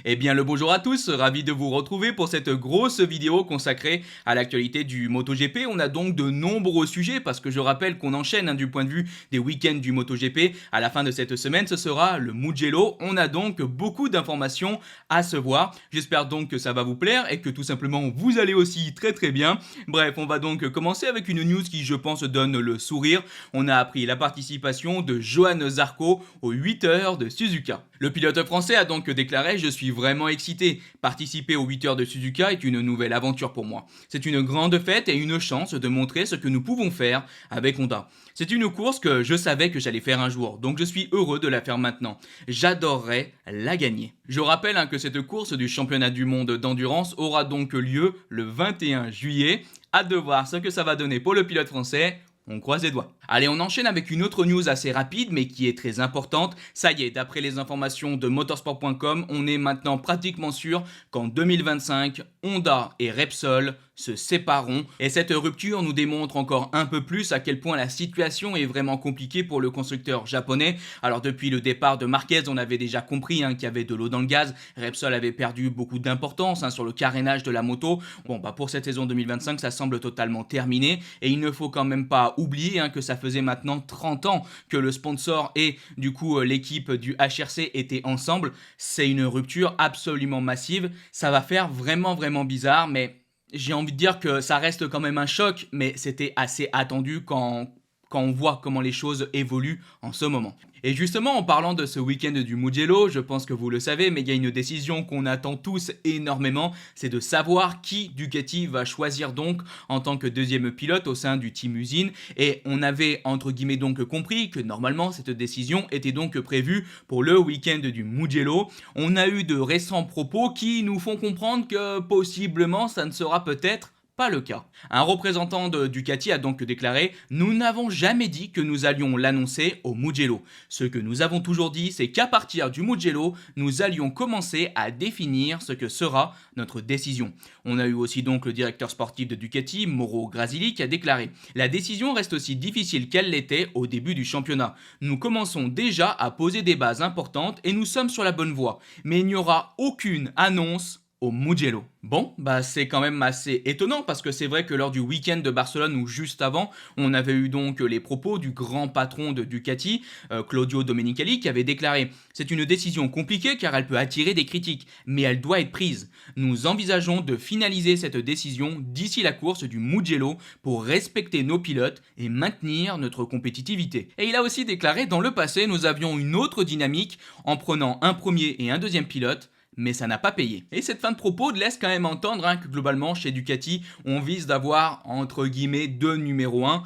Eh bien le bonjour à tous, ravi de vous retrouver pour cette grosse vidéo consacrée à l'actualité du MotoGP. On a donc de nombreux sujets parce que je rappelle qu'on enchaîne du point de vue des week-ends du MotoGP. À la fin de cette semaine, ce sera le Mugello. On a donc beaucoup d'informations à se voir. J'espère donc que ça va vous plaire et que tout simplement vous allez aussi très bien. Bref, on va donc commencer avec une news qui je pense donne le sourire. On a appris la participation de Johan Zarco aux 8 heures de Suzuka. Le pilote français a donc déclaré: je suis vraiment excité. Participer aux 8 heures de Suzuka est une nouvelle aventure pour moi. C'est une grande fête et une chance de montrer ce que nous pouvons faire avec Honda. C'est une course que je savais que j'allais faire un jour, donc je suis heureux de la faire maintenant. J'adorerais la gagner. Je rappelle que cette course du championnat du monde d'endurance aura donc lieu le 21 juillet. Hâte de voir ce que ça va donner pour le pilote français. On croise les doigts. Allez, on enchaîne avec une autre news assez rapide mais qui est très importante. Ça y est, d'après les informations de motorsport.com, on est maintenant pratiquement sûr qu'en 2025, Honda et Repsol se sépareront. Et cette rupture nous démontre encore un peu plus à quel point la situation est vraiment compliquée pour le constructeur japonais. Alors depuis le départ de Marquez, on avait déjà compris qu'il y avait de l'eau dans le gaz. Repsol avait perdu beaucoup d'importance sur le carénage de la moto. Bon, pour cette saison 2025, ça semble totalement terminé. Et il ne faut quand même pas oublier que ça faisait maintenant 30 ans que le sponsor et du coup l'équipe du HRC étaient ensemble. C'est une rupture absolument massive. Ça va faire vraiment bizarre, mais j'ai envie de dire que ça reste quand même un choc, mais c'était assez attendu quand on voit comment les choses évoluent en ce moment. Et justement, en parlant de ce week-end du Mugello, je pense que vous le savez, mais il y a une décision qu'on attend tous énormément, c'est de savoir qui Ducati va choisir donc en tant que deuxième pilote au sein du team usine. Et on avait entre guillemets donc compris que normalement cette décision était donc prévue pour le week-end du Mugello. On a eu de récents propos qui nous font comprendre que possiblement ça ne sera peut-être pas le cas. Un représentant de Ducati a donc déclaré: nous n'avons jamais dit que nous allions l'annoncer au Mugello. Ce que nous avons toujours dit, c'est qu'à partir du Mugello, nous allions commencer à définir ce que sera notre décision. On a eu aussi donc le directeur sportif de Ducati, Mauro Grasili, qui a déclaré: la décision reste aussi difficile qu'elle l'était au début du championnat. Nous commençons déjà à poser des bases importantes et nous sommes sur la bonne voie. Mais il n'y aura aucune annonce au Mugello. Bon, c'est quand même assez étonnant parce que c'est vrai que lors du week-end de Barcelone ou juste avant, on avait eu donc les propos du grand patron de Ducati, Claudio Domenicali, qui avait déclaré: c'est une décision compliquée car elle peut attirer des critiques, mais elle doit être prise. Nous envisageons de finaliser cette décision d'ici la course du Mugello pour respecter nos pilotes et maintenir notre compétitivité. Et il a aussi déclaré: dans le passé, nous avions une autre dynamique en prenant un premier et un deuxième pilote, mais ça n'a pas payé. Et cette fin de propos laisse quand même entendre que globalement chez Ducati, on vise d'avoir entre guillemets deux numéros 1.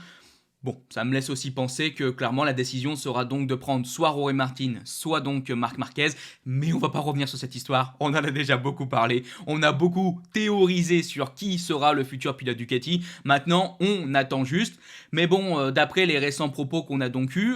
Bon, ça me laisse aussi penser que clairement la décision sera donc de prendre soit Jorge Martin, soit donc Marc Marquez, mais on va pas revenir sur cette histoire, on en a déjà beaucoup parlé, on a beaucoup théorisé sur qui sera le futur pilote Ducati, maintenant on attend juste, mais bon, d'après les récents propos qu'on a donc eus,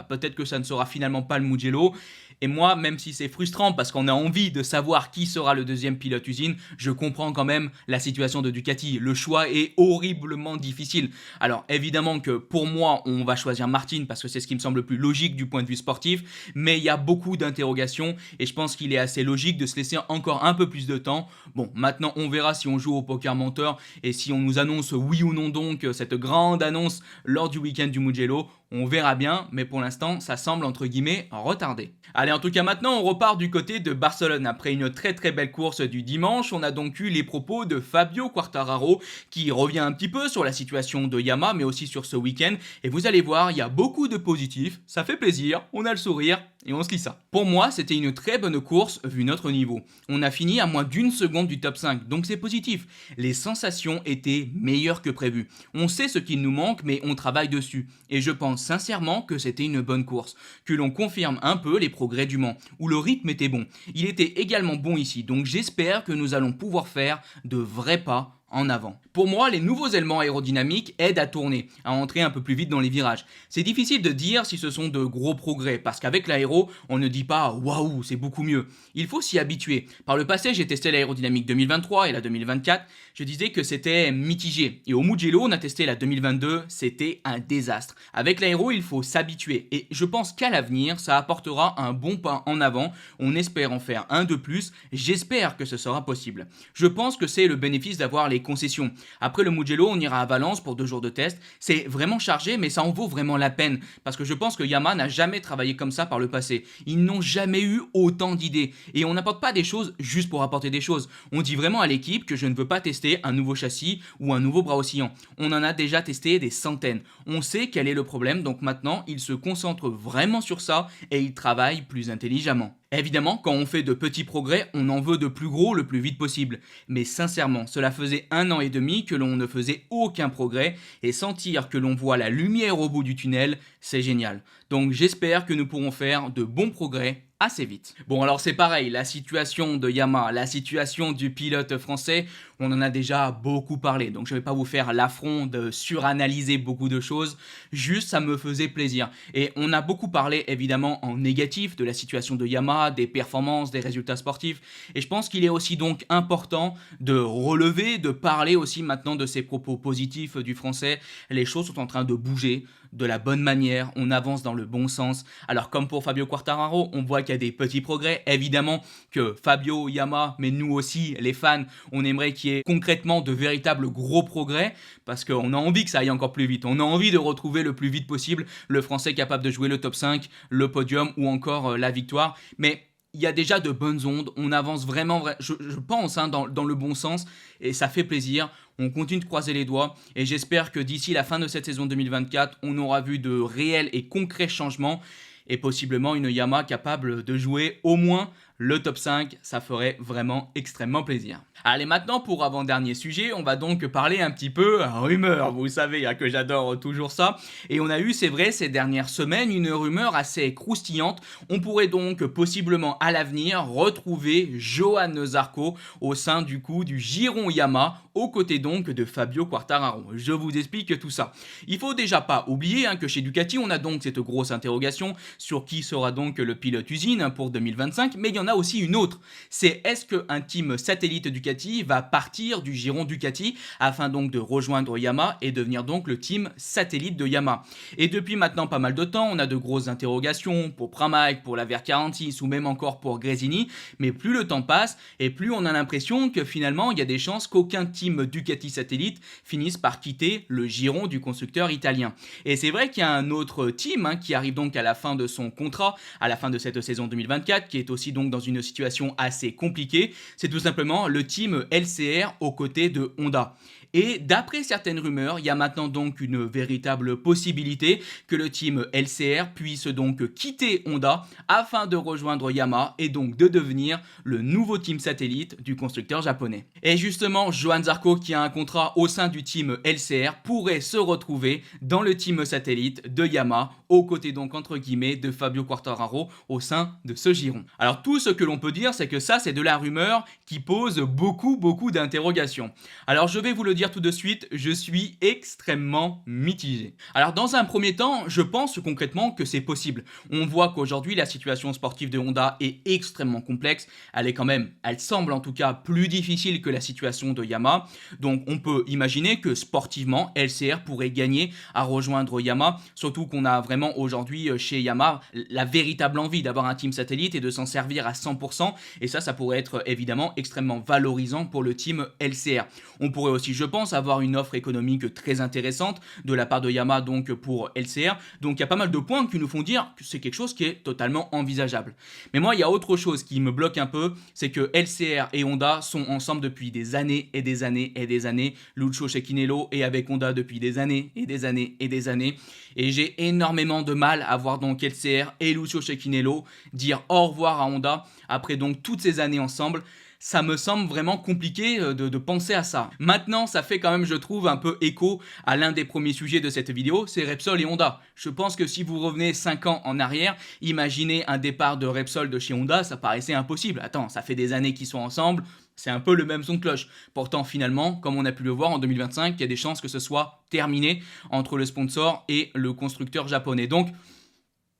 peut-être que ça ne sera finalement pas le Mugello. Et moi, même si c'est frustrant parce qu'on a envie de savoir qui sera le deuxième pilote usine, je comprends quand même la situation de Ducati. Le choix est horriblement difficile. Alors évidemment que pour moi, on va choisir Martin parce que c'est ce qui me semble le plus logique du point de vue sportif, mais il y a beaucoup d'interrogations et je pense qu'il est assez logique de se laisser encore un peu plus de temps. Bon, maintenant on verra si on joue au poker menteur et si on nous annonce oui ou non donc cette grande annonce lors du week-end du Mugello. On verra bien, mais pour l'instant, ça semble entre guillemets retardé. Allez, en tout cas maintenant, on repart du côté de Barcelone. Après une très belle course du dimanche, on a donc eu les propos de Fabio Quartararo qui revient un petit peu sur la situation de Yamaha, mais aussi sur ce week-end. Et vous allez voir, il y a beaucoup de positifs, ça fait plaisir, on a le sourire et on se lit ça. Pour moi, c'était une très bonne course vu notre niveau. On a fini à moins d'une seconde du top 5, donc c'est positif. Les sensations étaient meilleures que prévu. On sait ce qu'il nous manque, mais on travaille dessus. Et je pense sincèrement que c'était une bonne course, que l'on confirme un peu les progrès du Mans, où le rythme était bon. Il était également bon ici, donc j'espère que nous allons pouvoir faire de vrais pas en avant. Pour moi, les nouveaux éléments aérodynamiques aident à tourner, à entrer un peu plus vite dans les virages. C'est difficile de dire si ce sont de gros progrès, parce qu'avec l'aéro, on ne dit pas waouh, c'est beaucoup mieux. Il faut s'y habituer. Par le passé, j'ai testé l'aérodynamique 2023 et la 2024, je disais que c'était mitigé. Et au Mugello, on a testé la 2022, c'était un désastre. Avec l'aéro, il faut s'habituer. Et je pense qu'à l'avenir, ça apportera un bon pas en avant. On espère en faire un de plus. J'espère que ce sera possible. Je pense que c'est le bénéfice d'avoir les concessions. Après le Mugello, on ira à Valence pour 2 jours de test. C'est vraiment chargé, mais ça en vaut vraiment la peine. Parce que je pense que Yamaha n'a jamais travaillé comme ça par le passé. Ils n'ont jamais eu autant d'idées. Et on n'apporte pas des choses juste pour apporter des choses. On dit vraiment à l'équipe que je ne veux pas tester un nouveau châssis ou un nouveau bras oscillant. On en a déjà testé des centaines. On sait quel est le problème, donc maintenant, ils se concentrent vraiment sur ça et ils travaillent plus intelligemment. Évidemment, quand on fait de petits progrès, on en veut de plus gros le plus vite possible. Mais sincèrement, cela faisait 1 an et demi que l'on ne faisait aucun progrès et sentir que l'on voit la lumière au bout du tunnel, c'est génial. Donc j'espère que nous pourrons faire de bons progrès assez vite. Bon alors c'est pareil, la situation de Yamaha, la situation du pilote français, on en a déjà beaucoup parlé, donc je ne vais pas vous faire l'affront de suranalyser beaucoup de choses, juste ça me faisait plaisir. Et on a beaucoup parlé évidemment en négatif de la situation de Yamaha, des performances, des résultats sportifs, et je pense qu'il est aussi donc important de relever, de parler aussi maintenant de ces propos positifs du français. Les choses sont en train de bouger de la bonne manière, on avance dans le bon sens. Alors comme pour Fabio Quartararo, on voit qu'il y a des petits progrès, évidemment que Fabio, Yamaha, mais nous aussi, les fans, on aimerait qu'il y ait concrètement de véritables gros progrès, parce qu'on a envie que ça aille encore plus vite, on a envie de retrouver le plus vite possible le français capable de jouer le top 5, le podium ou encore la victoire, mais il y a déjà de bonnes ondes, on avance vraiment, je pense, dans le bon sens, et ça fait plaisir. On continue de croiser les doigts, et j'espère que d'ici la fin de cette saison 2024, on aura vu de réels et concrets changements, et possiblement une Yamaha capable de jouer au moins le top 5, ça ferait vraiment extrêmement plaisir. Allez, maintenant pour avant-dernier sujet, on va donc parler un petit peu rumeur, vous savez que j'adore toujours ça, et on a eu, c'est vrai, ces dernières semaines, une rumeur assez croustillante. On pourrait donc possiblement à l'avenir retrouver Johann Zarco au sein du coup du giron Yamaha, aux côtés donc de Fabio Quartararo. Je vous explique tout ça. Il faut déjà pas oublier que chez Ducati, on a donc cette grosse interrogation sur qui sera donc le pilote usine pour 2025, mais il y en a aussi une autre. C'est est-ce qu'un team satellite Ducati va partir du giron Ducati afin donc de rejoindre Yamaha et devenir donc le team satellite de Yamaha. Et depuis maintenant pas mal de temps, on a de grosses interrogations pour Pramac, pour la VR46 ou même encore pour Gresini, mais plus le temps passe et plus on a l'impression que finalement il y a des chances qu'aucun team Ducati satellite finisse par quitter le giron du constructeur italien. Et c'est vrai qu'il y a un autre team qui arrive donc à la fin de son contrat, à la fin de cette saison 2024, qui est aussi donc dans une situation assez compliquée, c'est tout simplement le team LCR aux côtés de Honda. Et d'après certaines rumeurs, il y a maintenant donc une véritable possibilité que le team LCR puisse donc quitter Honda afin de rejoindre Yamaha et donc de devenir le nouveau team satellite du constructeur japonais. Et justement, Johann Zarco, qui a un contrat au sein du team LCR, pourrait se retrouver dans le team satellite de Yamaha, aux côtés donc entre guillemets de Fabio Quartararo au sein de ce giron. Alors tout ce que l'on peut dire, c'est que ça c'est de la rumeur qui pose beaucoup d'interrogations. Alors je vais vous le dire tout de suite, je suis extrêmement mitigé. Alors dans un premier temps, je pense concrètement que c'est possible. On voit qu'aujourd'hui la situation sportive de Honda est extrêmement complexe, elle semble en tout cas plus difficile que la situation de Yamaha, donc on peut imaginer que sportivement LCR pourrait gagner à rejoindre Yamaha, surtout qu'on a vraiment aujourd'hui chez Yamaha la véritable envie d'avoir un team satellite et de s'en servir à 100%, et ça pourrait être évidemment extrêmement valorisant pour le team LCR. On pourrait aussi, je pense, avoir une offre économique très intéressante de la part de Yamaha donc pour LCR, donc il y a pas mal de points qui nous font dire que c'est quelque chose qui est totalement envisageable. Mais moi il y a autre chose qui me bloque un peu, c'est que LCR et Honda sont ensemble depuis des années et des années et des années. Lucio Cecchinello est avec Honda depuis des années et des années et des années, et j'ai énormément de mal à voir donc LCR et Lucio Cecchinello dire au revoir à Honda après donc toutes ces années ensemble. ça me semble vraiment compliqué de penser à ça. Maintenant, ça fait quand même, je trouve, un peu écho à l'un des premiers sujets de cette vidéo, c'est Repsol et Honda. Je pense que si vous revenez 5 ans en arrière, imaginez un départ de Repsol de chez Honda, ça paraissait impossible. Attends, ça fait des années qu'ils sont ensemble, c'est un peu le même son de cloche. Pourtant, finalement, comme on a pu le voir en 2025, il y a des chances que ce soit terminé entre le sponsor et le constructeur japonais. Donc,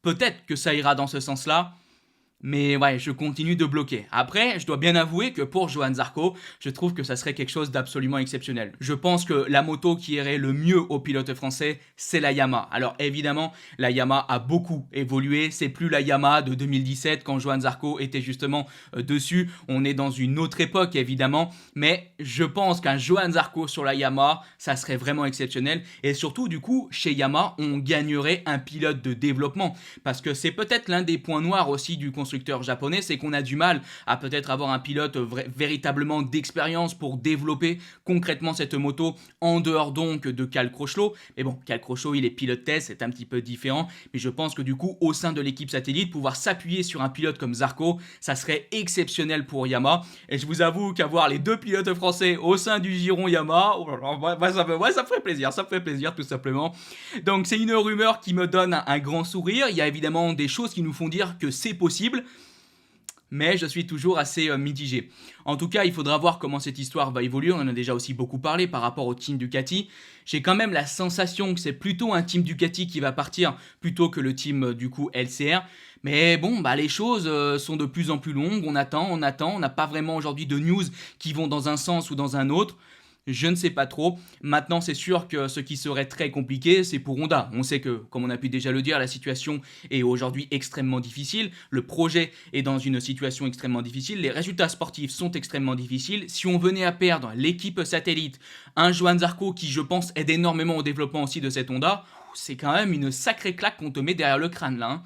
peut-être que ça ira dans ce sens-là, mais ouais, je continue de bloquer. Après, je dois bien avouer que pour Johann Zarco, je trouve que ça serait quelque chose d'absolument exceptionnel. Je pense que la moto qui irait le mieux aux pilotes français, c'est la Yamaha. Alors évidemment, la Yamaha a beaucoup évolué. C'est plus la Yamaha de 2017 quand Johann Zarco était justement dessus. On est dans une autre époque évidemment, mais je pense qu'un Johann Zarco sur la Yamaha, ça serait vraiment exceptionnel. Et surtout, du coup, chez Yamaha, on gagnerait un pilote de développement. Parce que c'est peut-être l'un des points noirs aussi du constructeur japonais, c'est qu'on a du mal à peut-être avoir un pilote véritablement d'expérience pour développer concrètement cette moto en dehors donc de Cal Crutchlow. Mais bon, Cal Crutchlow, il est pilote test, c'est un petit peu différent, mais je pense que du coup, au sein de l'équipe satellite, pouvoir s'appuyer sur un pilote comme Zarco, ça serait exceptionnel pour Yamaha. Et je vous avoue qu'avoir les deux pilotes français au sein du giron Yamaha, ça me ferait plaisir tout simplement. Donc c'est une rumeur qui me donne un grand sourire. Il y a évidemment des choses qui nous font dire que c'est possible, mais je suis toujours assez mitigé. En tout cas, il faudra voir comment cette histoire va évoluer. On en a déjà aussi beaucoup parlé par rapport au team Ducati. J'ai quand même la sensation que c'est plutôt un team Ducati qui va partir plutôt que le team du coup LCR. Mais bon, les choses sont de plus en plus longues. On attend. On n'a pas vraiment aujourd'hui de news qui vont dans un sens ou dans un autre. Je ne sais pas trop. Maintenant, c'est sûr que ce qui serait très compliqué, c'est pour Honda. On sait que, comme on a pu déjà le dire, la situation est aujourd'hui extrêmement difficile. Le projet est dans une situation extrêmement difficile. Les résultats sportifs sont extrêmement difficiles. Si on venait à perdre l'équipe satellite, un Johann Zarco qui, je pense, aide énormément au développement aussi de cette Honda, c'est quand même une sacrée claque qu'on te met derrière le crâne là.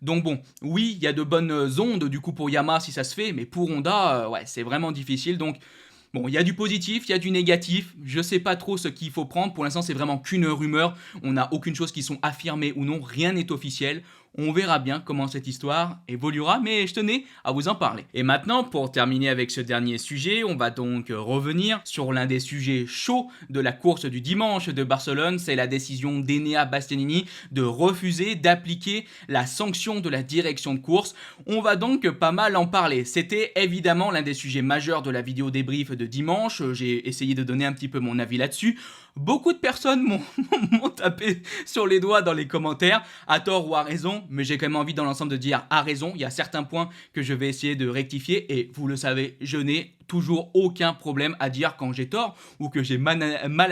Donc bon, oui, il y a de bonnes ondes du coup pour Yamaha si ça se fait, mais pour Honda, ouais, c'est vraiment difficile. Donc bon, il y a du positif, il y a du négatif, je sais pas trop ce qu'il faut prendre, pour l'instant c'est vraiment qu'une rumeur, on n'a aucune chose qui sont affirmées ou non, rien n'est officiel. On verra bien comment cette histoire évoluera, mais je tenais à vous en parler. Et maintenant, pour terminer avec ce dernier sujet, on va donc revenir sur l'un des sujets chauds de la course du dimanche de Barcelone, c'est la décision d'Enea Bastianini de refuser d'appliquer la sanction de la direction de course. On va donc pas mal en parler. C'était évidemment l'un des sujets majeurs de la vidéo débrief de dimanche, j'ai essayé de donner un petit peu mon avis là-dessus. Beaucoup de personnes m'ont tapé sur les doigts dans les commentaires, à tort ou à raison, mais j'ai quand même envie dans l'ensemble de dire à raison. Il y a certains points que je vais essayer de rectifier et vous le savez, je n'ai toujours aucun problème à dire quand j'ai tort ou que j'ai mal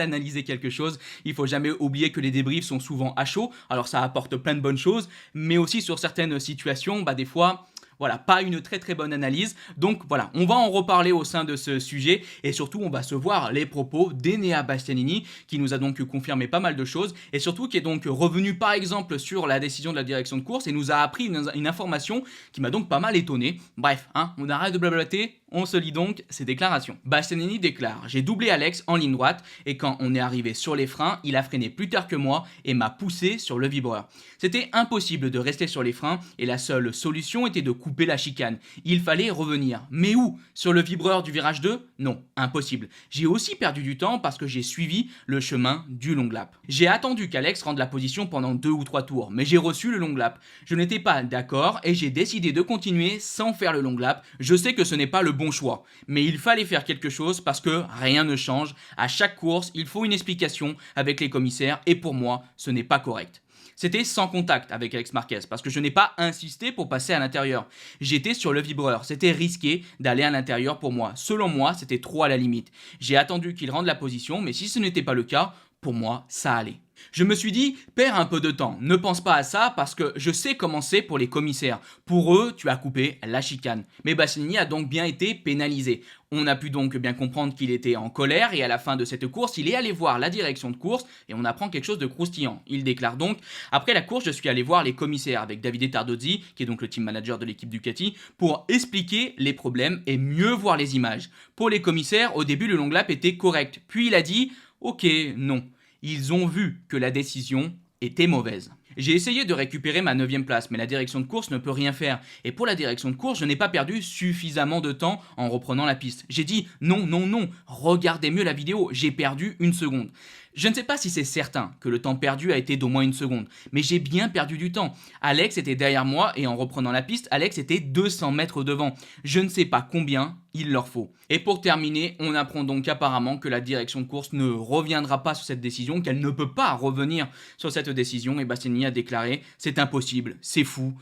analysé quelque chose. Il faut jamais oublier que les débriefs sont souvent à chaud, alors ça apporte plein de bonnes choses, mais aussi sur certaines situations, des fois... Voilà, pas une très très bonne analyse. Donc voilà, on va en reparler au sein de ce sujet et surtout on va se voir les propos d'Enea Bastianini qui nous a donc confirmé pas mal de choses et surtout qui est donc revenu par exemple sur la décision de la direction de course et nous a appris une information qui m'a donc pas mal étonné. Bref, on arrête de blablater. On se lit donc ses déclarations. Bastianini déclare « J'ai doublé Alex en ligne droite et quand on est arrivé sur les freins, il a freiné plus tard que moi et m'a poussé sur le vibreur. C'était impossible de rester sur les freins et la seule solution était de couper la chicane. Il fallait revenir. Mais où? Sur le vibreur du virage 2? Non, impossible. J'ai aussi perdu du temps parce que j'ai suivi le chemin du long lap. J'ai attendu qu'Alex rende la position pendant 2 ou 3 tours, mais j'ai reçu le long lap. Je n'étais pas d'accord et j'ai décidé de continuer sans faire le long lap. Je sais que ce n'est pas le bon choix, mais il fallait faire quelque chose parce que rien ne change. À chaque course, il faut une explication avec les commissaires et pour moi, ce n'est pas correct. C'était sans contact avec Alex Marquez parce que je n'ai pas insisté pour passer à l'intérieur. J'étais sur le vibreur, c'était risqué d'aller à l'intérieur pour moi. Selon moi, c'était trop à la limite. J'ai attendu qu'il rende la position, mais si ce n'était pas le cas, pour moi, ça allait. Je me suis dit, perds un peu de temps, ne pense pas à ça parce que je sais comment c'est pour les commissaires. Pour eux, tu as coupé la chicane. Mais Bastianini a donc bien été pénalisé. On a pu donc bien comprendre qu'il était en colère et à la fin de cette course, il est allé voir la direction de course et on apprend quelque chose de croustillant. Il déclare donc « Après la course, je suis allé voir les commissaires avec Davide Tardozzi, qui est donc le team manager de l'équipe Ducati, pour expliquer les problèmes et mieux voir les images. Pour les commissaires, au début, le long lap était correct. Puis il a dit « Ok, non ». Ils ont vu que la décision était mauvaise. J'ai essayé de récupérer ma 9e place, mais la direction de course ne peut rien faire. Et pour la direction de course, je n'ai pas perdu suffisamment de temps en reprenant la piste. J'ai dit non, non, non, regardez mieux la vidéo, j'ai perdu 1 seconde. Je ne sais pas si c'est certain que le temps perdu a été d'au moins 1 seconde, mais j'ai bien perdu du temps. Alex était derrière moi et en reprenant la piste, Alex était 200 mètres devant. Je ne sais pas combien il leur faut. Et pour terminer, on apprend donc apparemment que la direction de course ne reviendra pas sur cette décision, qu'elle ne peut pas revenir sur cette décision, et Bastianini a déclaré « c'est impossible, c'est fou,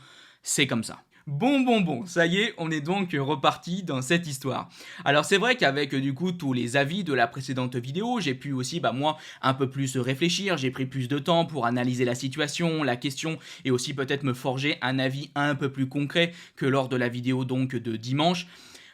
c'est comme ça ». Bon, ça y est, on est donc reparti dans cette histoire. Alors c'est vrai qu'avec du coup tous les avis de la précédente vidéo, j'ai pu aussi moi un peu plus réfléchir, j'ai pris plus de temps pour analyser la situation, la question et aussi peut-être me forger un avis un peu plus concret que lors de la vidéo donc de dimanche.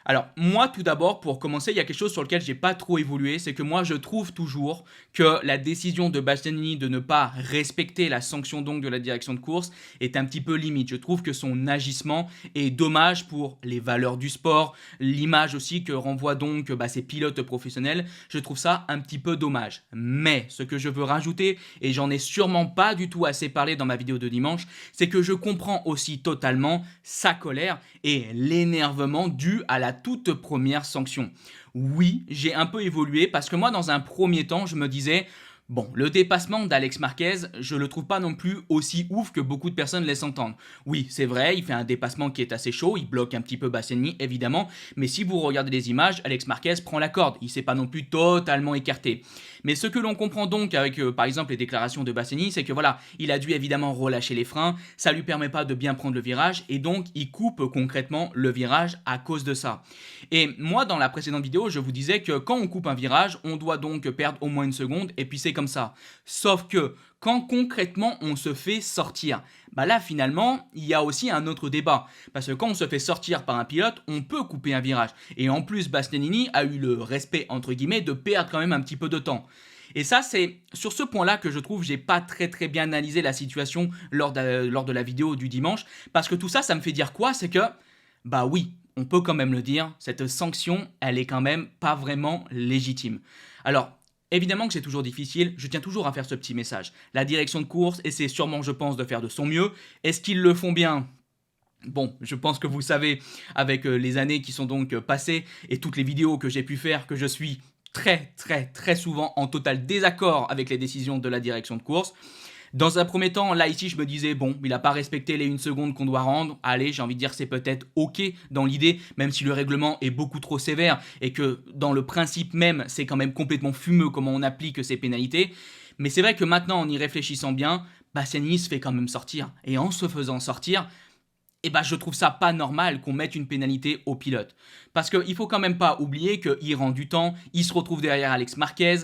Alors moi tout d'abord pour commencer il y a quelque chose sur lequel j'ai pas trop évolué, c'est que moi je trouve toujours que la décision de Bastianini de ne pas respecter la sanction donc de la direction de course est un petit peu limite. Je trouve que son agissement est dommage pour les valeurs du sport, l'image aussi que renvoient donc ces pilotes professionnels, je trouve ça un petit peu dommage. Mais ce que je veux rajouter, et j'en ai sûrement pas du tout assez parlé dans ma vidéo de dimanche, c'est que je comprends aussi totalement sa colère et l'énervement dû à la toute première sanction. Oui, j'ai un peu évolué parce que moi, dans un premier temps, je me disais bon, le dépassement d'Alex Marquez, je le trouve pas non plus aussi ouf que beaucoup de personnes laissent entendre. Oui, c'est vrai, il fait un dépassement qui est assez chaud, il bloque un petit peu Bastianini évidemment, mais si vous regardez les images, Alex Marquez prend la corde, il s'est pas non plus totalement écarté. Mais ce que l'on comprend donc avec par exemple les déclarations de Bastianini, c'est que voilà, il a dû évidemment relâcher les freins, ça lui permet pas de bien prendre le virage et donc il coupe concrètement le virage à cause de ça. Et moi dans la précédente vidéo, je vous disais que quand on coupe un virage, on doit donc perdre au moins 1 seconde et puis c'est comme ça. Sauf que quand concrètement on se fait sortir, là finalement il y a aussi un autre débat. Parce que quand on se fait sortir par un pilote, on peut couper un virage. Et en plus Bastianini a eu le respect entre guillemets de perdre quand même un petit peu de temps. Et ça c'est sur ce point là que je trouve j'ai pas très bien analysé la situation lors de la vidéo du dimanche. Parce que tout ça, ça me fait dire quoi? C'est que oui, on peut quand même le dire, cette sanction elle est quand même pas vraiment légitime. Alors évidemment que c'est toujours difficile, je tiens toujours à faire ce petit message. La direction de course essaie sûrement, je pense, de faire de son mieux. Est-ce qu'ils le font bien? Bon, je pense que vous savez, avec les années qui sont donc passées et toutes les vidéos que j'ai pu faire, que je suis très souvent en total désaccord avec les décisions de la direction de course. Dans un premier temps, là ici je me disais bon, il n'a pas respecté les 1 seconde qu'on doit rendre, allez j'ai envie de dire c'est peut-être ok dans l'idée, même si le règlement est beaucoup trop sévère et que dans le principe même c'est quand même complètement fumeux comment on applique ces pénalités, mais c'est vrai que maintenant en y réfléchissant bien, Bastianini se fait quand même sortir, et en se faisant sortir, je trouve ça pas normal qu'on mette une pénalité au pilote. Parce qu'il faut quand même pas oublier qu'il rend du temps, il se retrouve derrière Alex Marquez,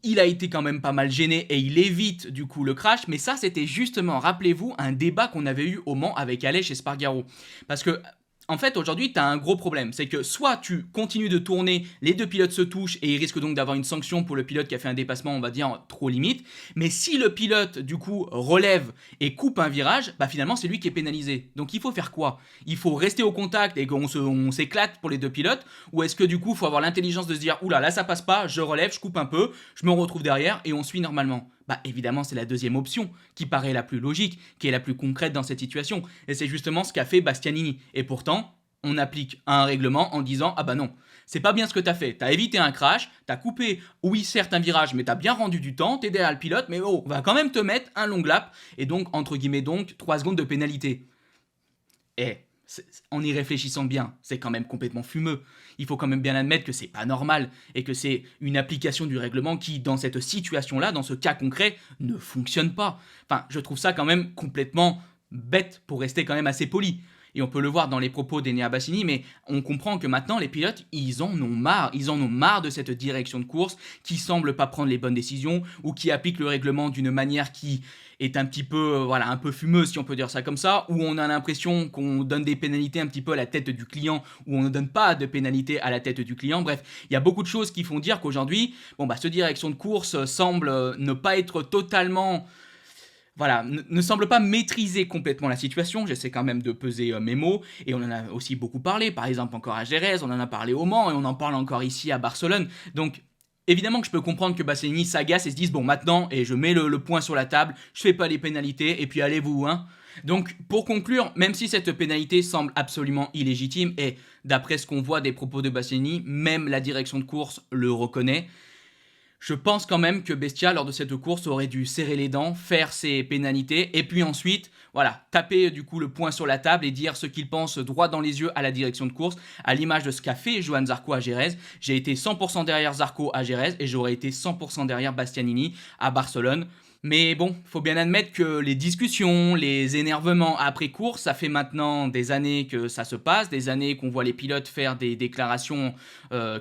il a été quand même pas mal gêné et il évite du coup le crash, mais ça c'était justement, rappelez-vous, un débat qu'on avait eu au Mans avec Aleix Espargaro. Parce que en fait aujourd'hui tu as un gros problème, c'est que soit tu continues de tourner, les deux pilotes se touchent et il risque donc d'avoir une sanction pour le pilote qui a fait un dépassement on va dire trop limite, mais si le pilote du coup relève et coupe un virage, finalement c'est lui qui est pénalisé. Donc il faut faire quoi? Il faut rester au contact et qu'on s'éclate pour les deux pilotes, ou est-ce que du coup il faut avoir l'intelligence de se dire oula là ça passe pas, je relève, je coupe un peu, je me retrouve derrière et on suit normalement? Évidemment c'est la deuxième option qui paraît la plus logique, qui est la plus concrète dans cette situation, et c'est justement ce qu'a fait Bastianini. Et pourtant on applique un règlement en disant ah non, c'est pas bien ce que t'as fait, t'as évité un crash, t'as coupé oui certes un virage mais t'as bien rendu du temps, t'es derrière le pilote, mais on va quand même te mettre un long lap et donc entre guillemets donc 3 secondes de pénalité. En y réfléchissant bien, c'est quand même complètement fumeux. Il faut quand même bien admettre que c'est pas normal et que c'est une application du règlement qui, dans cette situation-là, dans ce cas concret, ne fonctionne pas. Enfin, je trouve ça quand même complètement bête pour rester quand même assez poli. Et on peut le voir dans les propos d'Enea Bassini, mais on comprend que maintenant les pilotes, ils en ont marre de cette direction de course qui semble pas prendre les bonnes décisions ou qui applique le règlement d'une manière qui est un petit peu, un peu fumeuse si on peut dire ça comme ça, où on a l'impression qu'on donne des pénalités un petit peu à la tête du client, ou on ne donne pas de pénalités à la tête du client. Bref, il y a beaucoup de choses qui font dire qu'aujourd'hui, cette direction de course semble ne pas être totalement... ne semble pas maîtriser complètement la situation. J'essaie quand même de peser mes mots, et on en a aussi beaucoup parlé, par exemple encore à Jerez, on en a parlé au Mans, et on en parle encore ici à Barcelone. Donc Évidemment que je peux comprendre que Bastianini s'agace et se dise bon maintenant, et je mets le point sur la table, je fais pas les pénalités, et puis allez-vous, hein. Donc pour conclure, même si cette pénalité semble absolument illégitime, et d'après ce qu'on voit des propos de Bastianini, même la direction de course le reconnaît, je pense quand même que Bestia, lors de cette course, aurait dû serrer les dents, faire ses pénalités, et puis ensuite, voilà, taper du coup le poing sur la table et dire ce qu'il pense droit dans les yeux à la direction de course, à l'image de ce qu'a fait Johan Zarco à Jerez. J'ai été 100% derrière Zarco à Jerez, et j'aurais été 100% derrière Bastianini à Barcelone. Mais bon, faut bien admettre que les discussions, les énervements après course, ça fait maintenant des années que ça se passe, des années qu'on voit les pilotes faire des déclarations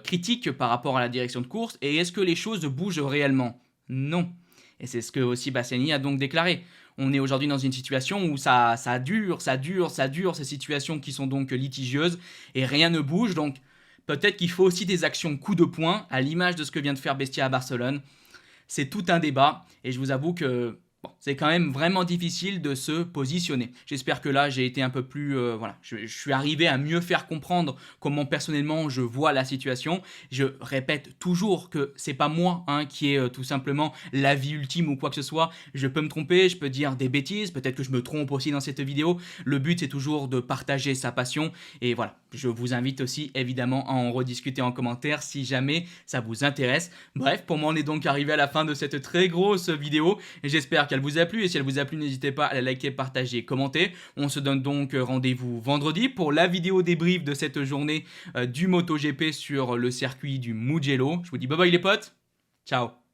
critiques par rapport à la direction de course. Et est-ce que les choses bougent réellement? Non. Et c'est ce que aussi Bastianini a donc déclaré. On est aujourd'hui dans une situation où ça dure, ces situations qui sont donc litigieuses, et rien ne bouge. Donc peut-être qu'il faut aussi des actions coup de poing, à l'image de ce que vient de faire Bestia à Barcelone. C'est tout un débat, et je vous avoue que bon, c'est quand même vraiment difficile de se positionner. J'espère que là j'ai été un peu plus... voilà, je suis arrivé à mieux faire comprendre comment personnellement je vois la situation. Je répète toujours que c'est pas moi qui ai tout simplement l'avis ultime ou quoi que ce soit. Je peux me tromper, je peux dire des bêtises, peut-être que je me trompe aussi dans cette vidéo. Le but c'est toujours de partager sa passion, et voilà. Je vous invite aussi évidemment à en rediscuter en commentaire si jamais ça vous intéresse. Bref, pour moi on est donc arrivé à la fin de cette très grosse vidéo, et j'espère qu'elle vous a plu, et si elle vous a plu, n'hésitez pas à la liker, partager, commenter. On se donne donc rendez-vous vendredi pour la vidéo débrief de cette journée du MotoGP sur le circuit du Mugello. Je vous dis bye bye les potes, ciao.